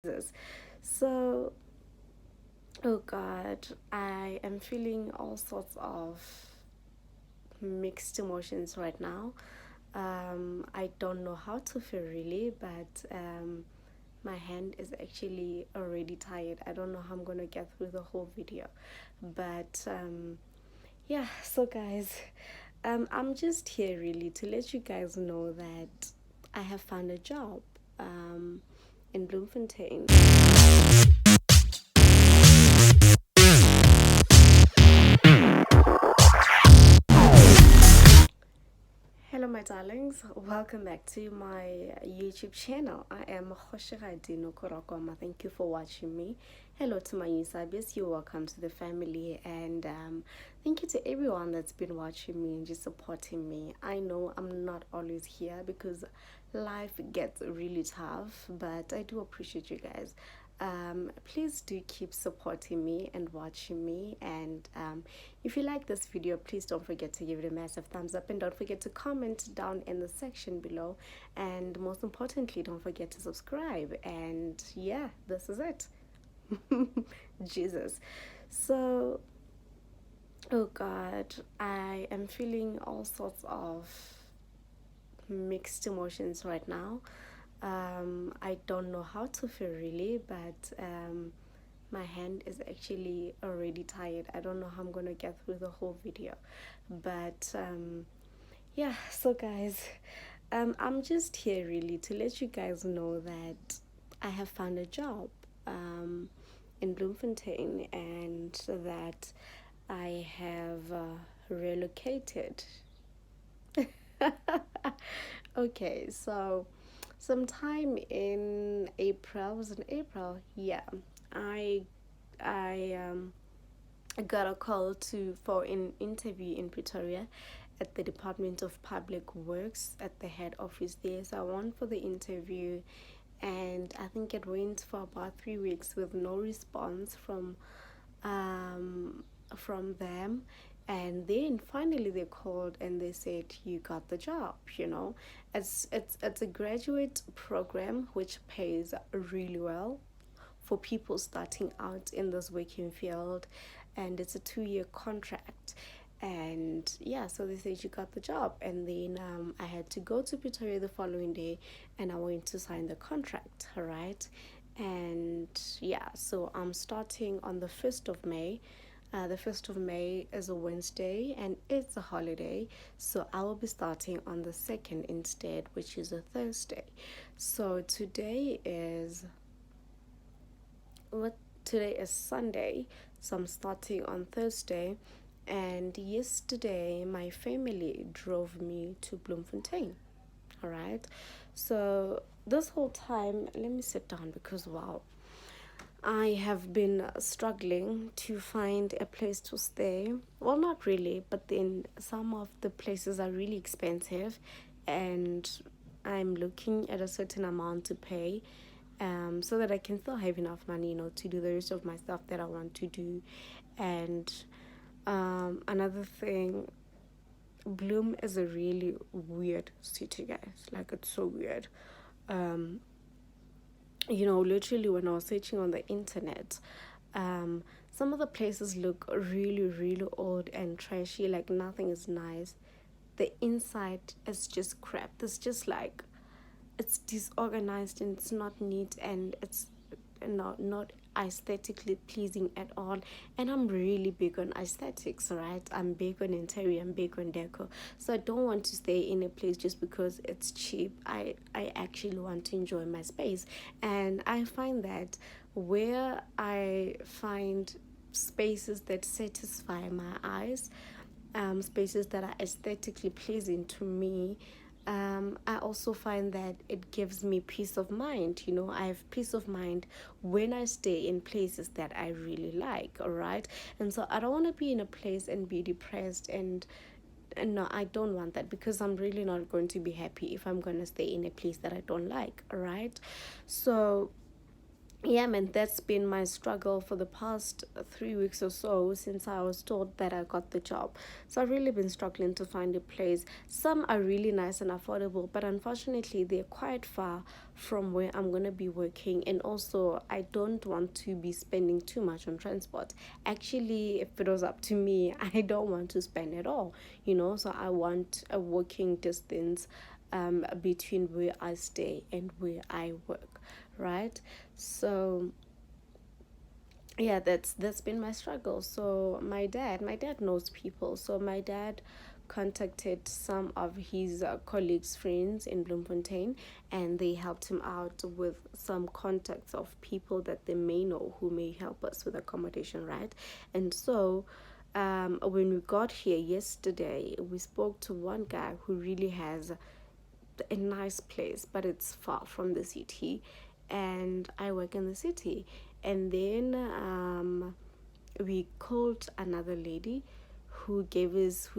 Jesus. So, oh God, I am feeling all sorts of mixed emotions right now. I don't know how to feel really, but my hand is actually already tired. I don't know how I'm gonna get through the whole video, but yeah. So, guys, I'm just here really to let you guys know that I have found a job in Bloemfontein. Hello, my darlings. Welcome back to my YouTube channel. I am Khoshiradi Nokorokoma. Thank you for watching me. Hello to my new subbies. You're welcome to the family. And thank you to everyone that's been watching me and just supporting me. I know I'm not always here because life gets really tough, but I do appreciate you guys. Please do keep supporting me and watching me. And if you like this video, please don't forget to give it a massive thumbs up and don't forget to comment down in the section below. And most importantly, don't forget to subscribe. And yeah, this is it. Jesus. So, oh God, I am feeling all sorts of mixed emotions right now. I don't know how to feel really, but my hand is actually already tired. I don't know how I'm gonna get through the whole video, but yeah. So, guys, I'm just here really to let you guys know that I have found a job in Bloemfontein and that I have relocated. Okay, so sometime in April, was in April, yeah, I I got a call to for an interview in Pretoria at the Department of Public Works at the head office there. So I went for the interview and I think it went for about 3 weeks with no response um from them, and then finally they called and they said you got the job. It's a graduate program which pays really well for people starting out in this working field, and it's a 2-year contract. And yeah, so they said you got the job, and then I had to go to Pretoria the following day and I went to sign the contract. All right, and yeah, so I'm starting on the 1st of May. The 1st of May is a Wednesday and it's a holiday, so I will be starting on the 2nd instead, which is a Thursday. So what today is Sunday, so I'm starting on Thursday. And yesterday, my family drove me to Bloemfontein. All right, so this whole time, let me sit down because wow, I have been struggling to find a place to stay. Well, not really, but then some of the places are really expensive, and I'm looking at a certain amount to pay so that I can still have enough money, to do the rest of my stuff that I want to do. And another thing, Bloom is a really weird city, guys. Like, it's so weird. Um, Literally, when I was searching on the internet, some of the places look really, really old and trashy. Like, nothing is nice. The inside is just crap. It's just like it's disorganized and it's not neat and it's not aesthetically pleasing at all. And I'm really big on aesthetics, right? I'm big on interior, I'm big on decor. So I don't want to stay in a place just because it's cheap. I actually want to enjoy my space. And I find that where I find spaces that satisfy my eyes, spaces that are aesthetically pleasing to me, I also find that it gives me peace of mind. I have peace of mind when I stay in places that I really like, all right? And so I don't want to be in a place and be depressed, and no, I don't want that because I'm really not going to be happy if I'm going to stay in a place that I don't like, all right? So Yeah, man, that's been my struggle for the past 3 weeks or so since I was told that I got the job. So I've really been struggling to find a place. Some are really nice and affordable, but unfortunately, they're quite far from where I'm going to be working. And also, I don't want to be spending too much on transport. Actually, if it was up to me, I don't want to spend at all, so I want a working distance between where I stay and where I work, right? So yeah, that's been my struggle. So my dad knows people. So my dad contacted some of his colleagues friends in Bloemfontein, and they helped him out with some contacts of people that they may know who may help us with accommodation, right? And so when we got here yesterday, we spoke to one guy who really has a nice place, but it's far from the city, and I work in the city. And then we called another lady who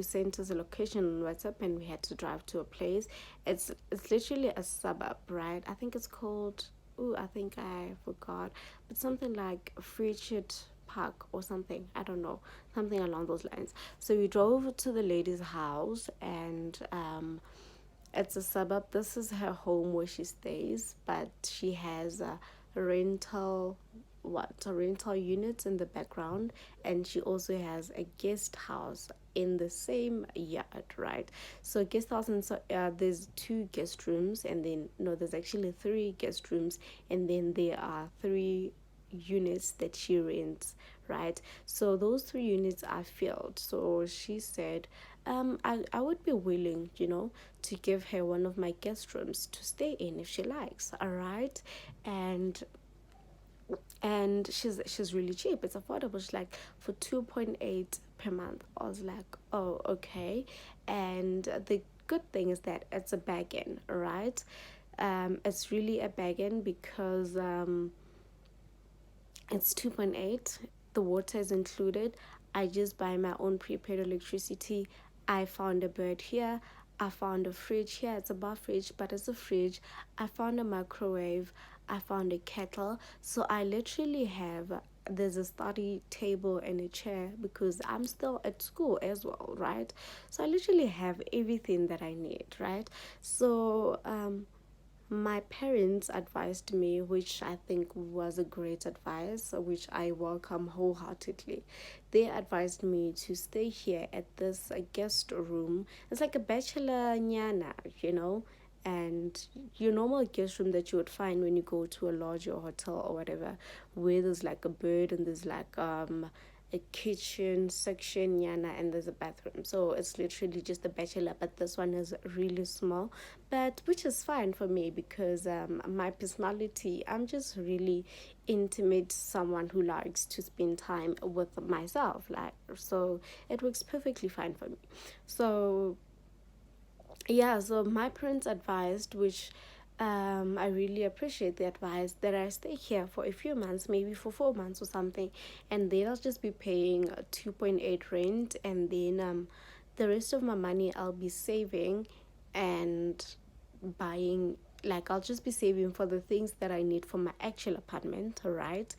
sent us a location on WhatsApp, and we had to drive to a place. It's literally a suburb, right? I think it's called. Oh, I think I forgot, but something like Frigid Park or something. I don't know, something along those lines. So we drove to the lady's house, and it's a suburb. This is her home where she stays, but she has a rental a rental unit in the background, and she also has a guest house in the same yard, right? So guest house, and so there's two guest rooms, and then no, there's actually three guest rooms, and then there are three units that she rents, right? So those three units are filled. So she said, I would be willing, to give her one of my guest rooms to stay in if she likes, all right? And she's really cheap. It's affordable. She's like for 2.8 per month. I was like, oh, okay. And the good thing is that it's a bag-in, right? It's really a bag-in because it's 2.8. The water is included. I just buy my own prepaid electricity. I found a bed here. I found a fridge here. It's a bar fridge, but it's a fridge. I found a microwave. I found a kettle. So I literally have, there's a study table and a chair because I'm still at school as well, right? So I literally have everything that I need, right? So my parents advised me, which I think was a great advice, which I welcome wholeheartedly. They advised me to stay here at this guest room. It's like a bachelor nyana, and your normal guest room that you would find when you go to a lodge or hotel or whatever, where there's like a bed and there's like a kitchen section, yana, and there's a bathroom. So it's literally just a bachelor, but this one is really small, but which is fine for me because my personality, I'm just really intimate, someone who likes to spend time with myself, like, so it works perfectly fine for me. So yeah, so my parents advised, which I really appreciate the advice, that I stay here for a few months, maybe for 4 months or something, and then I'll just be paying 2.8 rent, and then the rest of my money I'll be saving and buying, like, I'll just be saving for the things that I need for my actual apartment, right?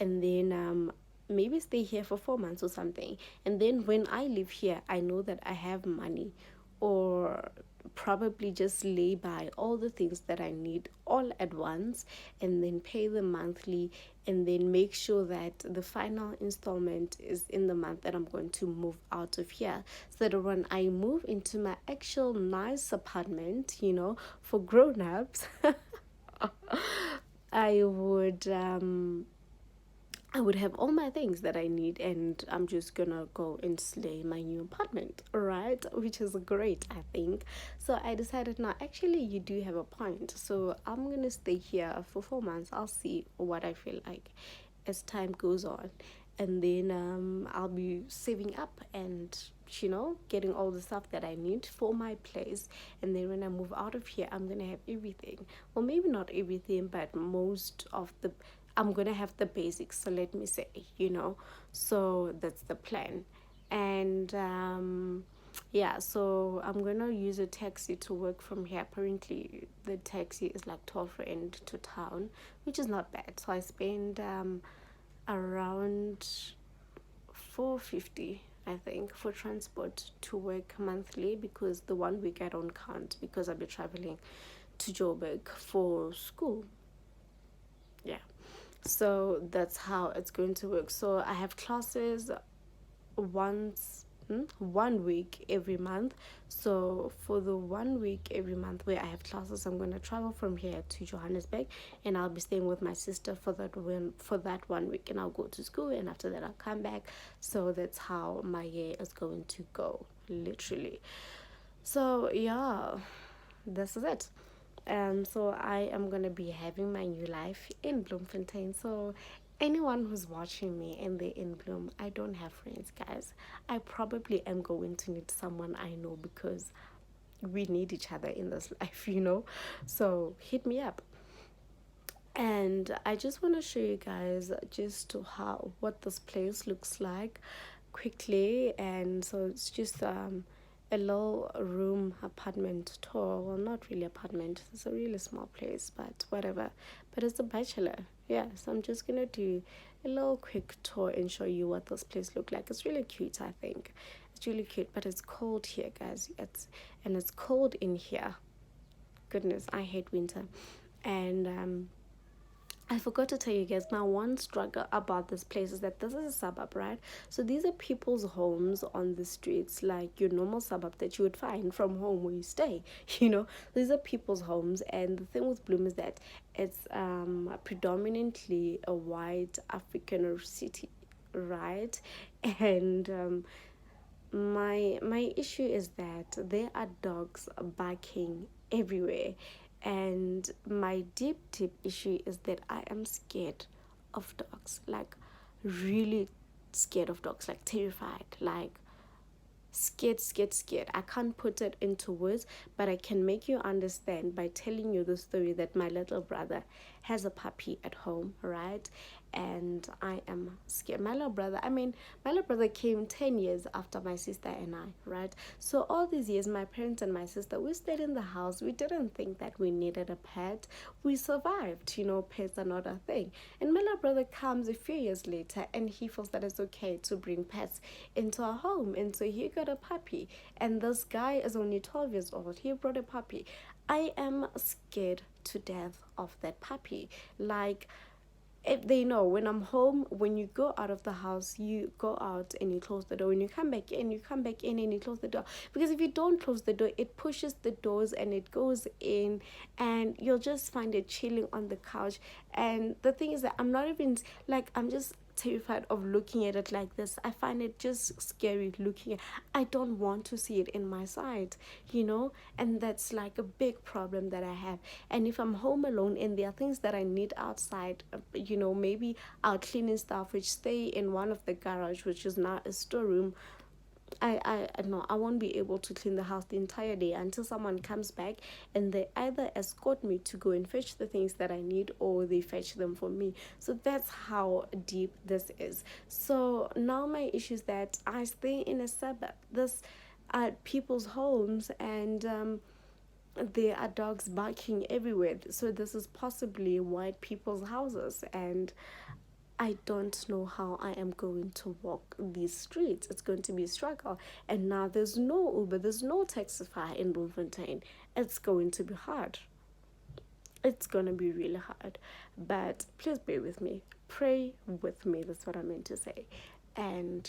And then maybe stay here for 4 months or something, and then when I live here I know that I have money, or probably just lay by all the things that I need all at once, and then pay them monthly, and then make sure that the final installment is in the month that I'm going to move out of here, so that when I move into my actual nice apartment, for grown-ups, I would I would have all my things that I need, and I'm just gonna go and slay my new apartment, right? Which is great, I think. So I decided, now, actually, you do have a point. So I'm gonna stay here for 4 months. I'll see what I feel like as time goes on. And then I'll be saving up and getting all the stuff that I need for my place. And then when I move out of here, I'm gonna have everything. Well, maybe not everything, but most of the, I'm gonna have the basics. So let me say, so that's the plan. And Yeah, so I'm gonna use a taxi to work from here. Apparently the taxi is like 12 rand to town, which is not bad. So I spend around 450, I think, for transport to work monthly, because the 1 week I don't count because I'll be traveling to Joburg for school. Yeah, so that's how it's going to work. So I have classes once 1 week every month. So for the 1 week every month where I have classes, I'm going to travel from here to Johannesburg, and I'll be staying with my sister for that 1 week, and I'll go to school, and after that I'll come back. So that's how my year is going to go, literally. So yeah, this is it. So I am gonna be having my new life in Bloemfontein. So anyone who's watching me and they're in Bloom, I don't have friends, guys. I probably am going to need someone I know, because we need each other in this life. So hit me up. And I just want to show you guys just to how what this place looks like quickly. And so it's just a little room apartment tour. Well, not really apartment, it's a really small place, but whatever. But it's a bachelor. Yeah, so I'm just gonna do a little quick tour and show you what this place look like. It's really cute, I think. It's really cute, but it's cold here, guys. It's cold in here. Goodness, I hate winter. And I forgot to tell you guys, now one struggle about this place is that this is a suburb, right? So these are people's homes on the streets, like your normal suburb that you would find from home where you stay. These are people's homes, and the thing with Bloom is that it's predominantly a white African city, right? And my issue is that there are dogs barking everywhere, and my deep issue is that I am scared of dogs, like really scared of dogs, like terrified, like scared. I can't put it into words, but I can make you understand by telling you the story that my little brother has a puppy at home, right? And I am scared. My little brother came 10 years after my sister and I, right? So all these years, my parents and my sister, we stayed in the house. We didn't think that we needed a pet. We survived. Pets are not a thing. And my little brother comes a few years later, and he feels that it's okay to bring pets into our home. And so he got a puppy. And this guy is only 12 years old. He brought a puppy. I am scared to death of that puppy. Like, if they know when I'm home, when you go out of the house, you go out and you close the door. When you come back in, and you close the door. Because if you don't close the door, it pushes the doors and it goes in, and you'll just find it chilling on the couch. And the thing is that I'm not even like, I'm just terrified of looking at it like this. I find it just scary looking at. I don't want to see it in my sight. And that's like a big problem that I have. And if I'm home alone and there are things that I need outside, maybe I'll clean and stuff which stay in one of the garage, which is now a storeroom. I know I won't be able to clean the house the entire day until someone comes back, and they either escort me to go and fetch the things that I need, or they fetch them for me. So that's how deep this is. So now my issue is that I stay in a suburb. This are people's homes, and there are dogs barking everywhere. So this is possibly white people's houses, and I don't know how I am going to walk these streets. It's going to be a struggle. And now there's no Uber, there's no Taxify in Bloemfontein. It's going to be hard. It's going to be really hard. But please bear with me. Pray with me. That's what I meant to say. And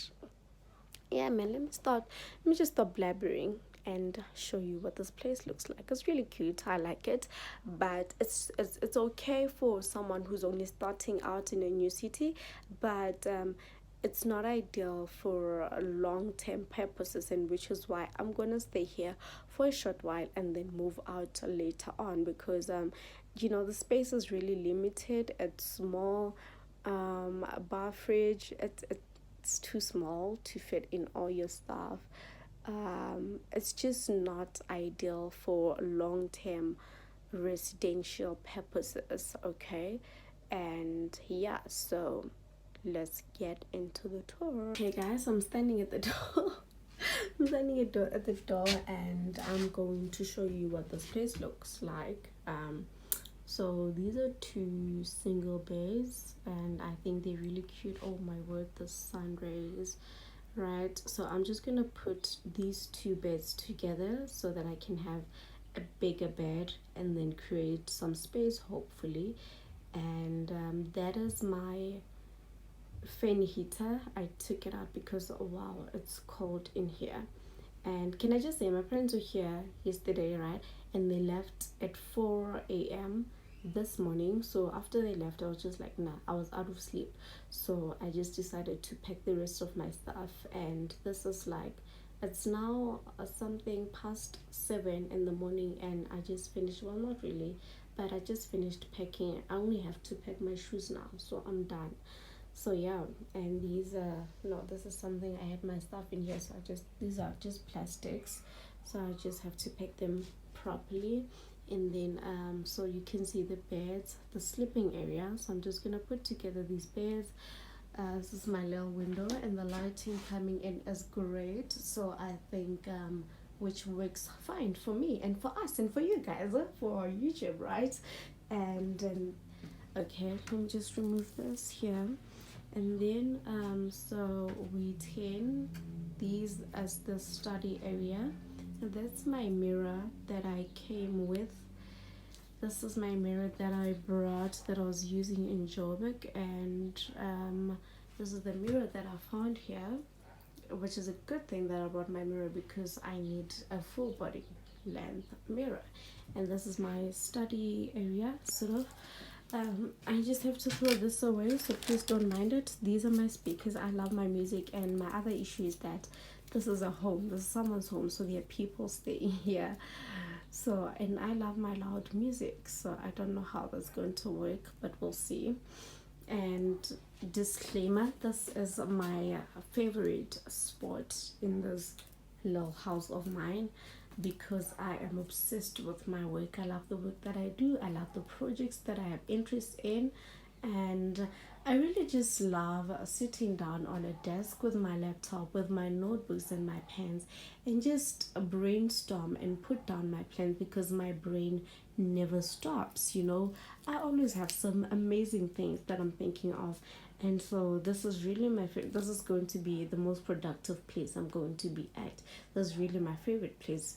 yeah, man, let me just stop blabbering and show you what this place looks like. It's really cute. I like it, but it's okay for someone who's only starting out in a new city, but it's not ideal for long-term purposes, and which is why I'm gonna stay here for a short while and then move out later on, because the space is really limited. It's small. Bar fridge, it's too small to fit in all your stuff. It's just not ideal for long-term residential purposes, okay? And yeah, so let's get into the tour. Okay guys, I'm standing at the door. I'm standing at the door, and I'm going to show you what this place looks like. So these are two single beds, and I think they're really cute. Oh my word, the sun rays, right? So I'm just gonna put these two beds together so that I can have a bigger bed and then create some space, hopefully. And that is my fan heater. I took it out because wow, it's cold in here. And can I just say, my parents were here yesterday, right? And they left at 4 a.m. this morning. So after they left, I was just like, nah, I was out of sleep. So I just decided to pack the rest of my stuff. And this is like, it's now something past 7 in the morning, and I just finished, well, not really, but I just finished packing. I only have to pack my shoes now, so I'm done. So yeah, and these no, this is something, I had my stuff in here, so I just, these are just plastics, so I just have to pack them properly. And then so you can see the beds, the sleeping area. So I'm just gonna put together these beds. This is my little window, and the lighting coming in is great, so I think which works fine for me and for us and for you guys, for YouTube, right? And okay, let me just remove this here. And then so we turn these as the study area, and that's my mirror that I came with. This is my mirror that I brought, that I was using in Joburg, and this is the mirror that I found here, which is a good thing that I brought my mirror, because I need a full body length mirror. And this is my study area, sort of. I just have to throw this away, so please don't mind it. These are my speakers. I love my music, and my other issue is that this is a home. This is someone's home, so there are people staying here. So, and I love my loud music, so I don't know how that's going to work, but we'll see. And disclaimer, this is my favorite spot in this little house of mine, because I am obsessed with my work. I love the work that I do. I love the projects that I have interest in, and I really just love sitting down on a desk with my laptop, with my notebooks and my pens, and just brainstorm and put down my plans, because my brain never stops. I always have some amazing things that I'm thinking of. And so this is really my favorite. This is going to be the most productive place I'm going to be at. This is really my favorite place,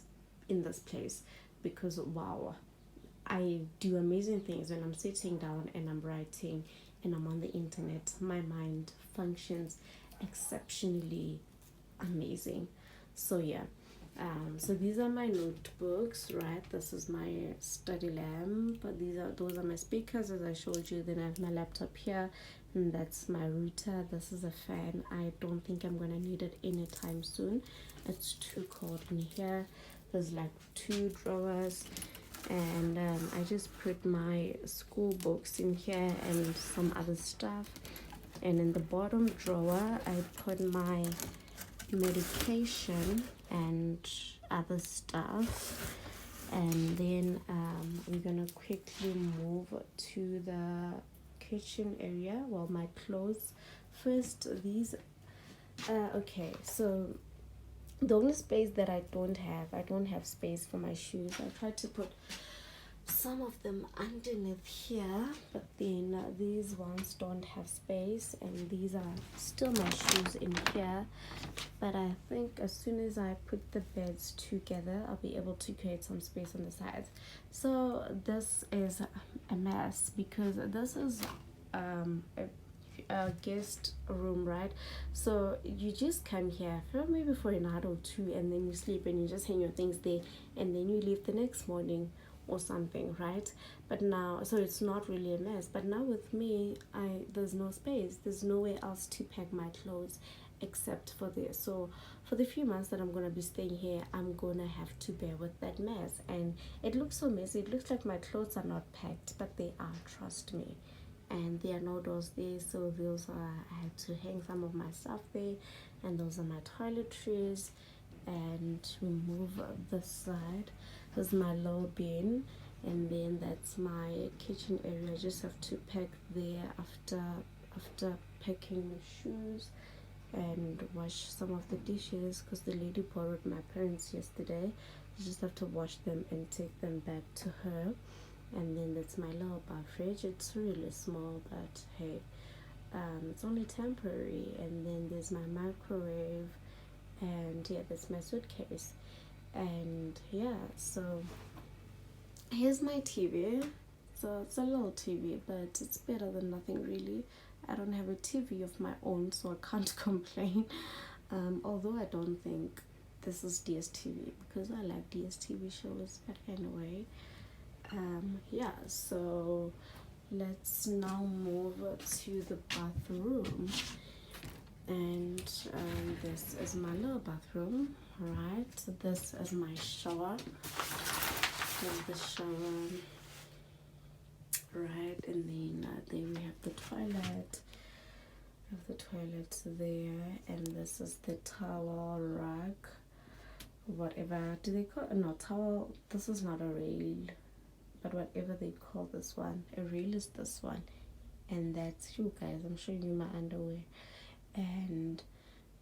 in this place, because wow, I do amazing things when I'm sitting down and I'm writing and I'm on the internet. My mind functions exceptionally amazing. So yeah, so these are my notebooks, right? This is my study lamp, but those are my speakers, as I showed you. Then I have my laptop here, and that's my router. This is a fan. I don't think I'm gonna need it anytime soon. It's too cold in here. There's like 2 drawers, and I just put my school books in here and some other stuff. And in the bottom drawer, I put my medication and other stuff. And then we're gonna quickly move to the kitchen area. Well, my clothes first. These okay, so the only space that I don't have space for my shoes. I tried to put some of them underneath here, but then these ones don't have space, and these are still my shoes in here. But I think as soon as I put the beds together, I'll be able to create some space on the sides. So this is a mess, because this is a guest room, right? So you just come here for maybe for an hour or two, and then you sleep, and you just hang your things there, and then you leave the next morning or something, right? But now, so it's not really a mess. But now with me, there's no space, there's nowhere else to pack my clothes except for this. So for the few months that I'm gonna be staying here, I'm gonna have to bear with that mess. And it looks so messy. It looks like my clothes are not packed, but they are, trust me. And there are no doors there, so those are, I had to hang some of my stuff there. And those are my toiletries. And remove this side. This is my low bin, and then that's my kitchen area. I just have to pack there after packing the shoes. and wash some of the dishes because the lady borrowed my parents yesterday. I just have to wash them and take them back to her. And then that's my little bar fridge. It's really small, but hey, it's only temporary. And then there's my microwave, and yeah, that's my suitcase. And yeah, so here's my TV. So it's a little TV, but it's better than nothing really. I don't have a TV of my own, so I can't complain. Although I don't think this is DSTV because I like DSTV shows, but anyway, yeah. So let's now move to the bathroom, and this is my little bathroom. Right, so this is my shower. Here's the shower, right, and then there we have the toilet. The toilet there, and this is the towel rack, whatever do they call it? No, towel, this is not a rail, but whatever they call this one, a rail is this one. And that's you guys, I'm showing you my underwear. And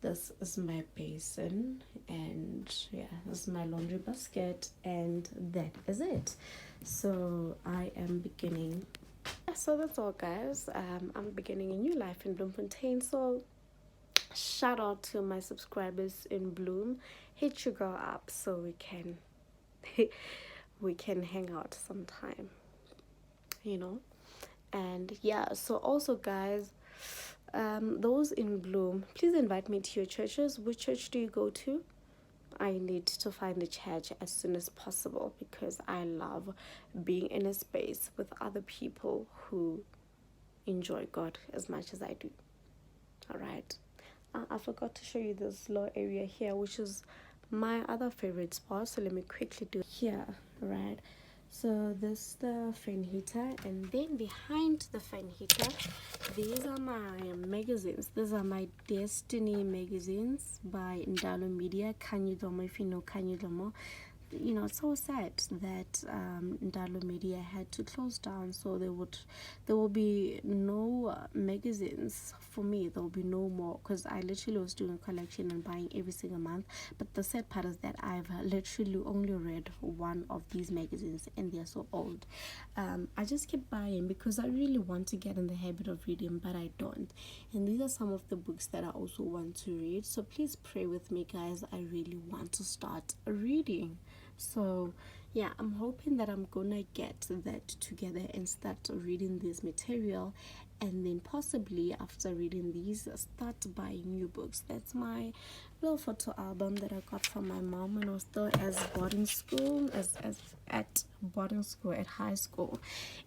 this is my basin, and yeah, this is my laundry basket, and that is it. So I am beginning. So that's all, guys. I'm beginning a new life in Bloemfontein. So shout out to my subscribers in Bloom. Hit your girl up so we can we can hang out sometime. You know. And yeah, so also, guys, those in Bloom, please invite me to your churches. Which church do you go to? I need to find a church as soon as possible because I love being in a space with other people who enjoy God as much as I do. All right. I forgot to show you this little area here, which is my other favorite spot. So let me quickly do it here. Right. So this is the fan heater, and then behind the fan heater, these are my magazines. These are my Destiny magazines by Ndalo Media. Kanyidomo, if you know Kanyidomo. You know, it's so sad that Ndalo Media had to close down, so there will be no magazines for me. There will be no more, because I literally was doing a collection and buying every single month. But the sad part is that I've literally only read one of these magazines, and they're so old. I just keep buying because I really want to get in the habit of reading, but I don't. And these are some of the books that I also want to read, so please pray with me, guys. I really want to start reading. So yeah, I'm hoping that I'm gonna get that together and start reading this material, and then possibly after reading these, start buying new books. That's my little photo album that I got from my mom when I was still as boarding school, as at boarding school, at high school.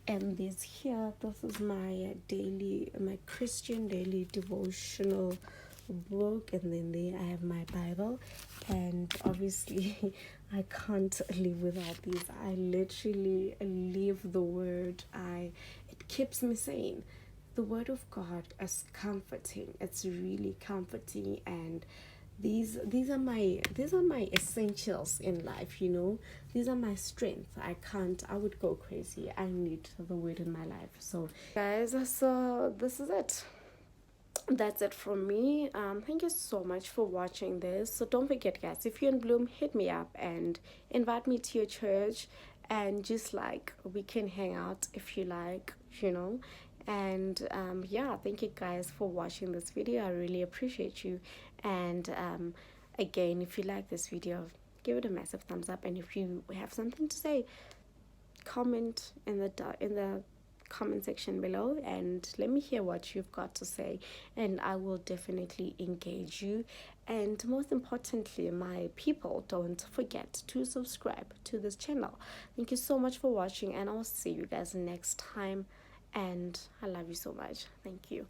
And this here, this is my Christian daily devotional book, and then there I have my Bible, and obviously I can't live without these. I literally live the word. It keeps me sane. The word of God is comforting. It's really comforting, and these are my essentials in life, you know. These are my strength. I would go crazy. I need the word in my life. So guys, so this is it. That's it from me. Thank you so much for watching this. So don't forget, guys, if you're in Bloom, hit me up and invite me to your church, and just like we can hang out if you like, you know. And yeah, thank you guys for watching this video. I really appreciate you. And again, if you like this video, give it a massive thumbs up, and if you have something to say, comment in the comment section below, and let me hear what you've got to say, and I will definitely engage you. And most importantly, my people, don't forget to subscribe to this channel. Thank you so much for watching, and I'll see you guys next time, and I love you so much. Thank you.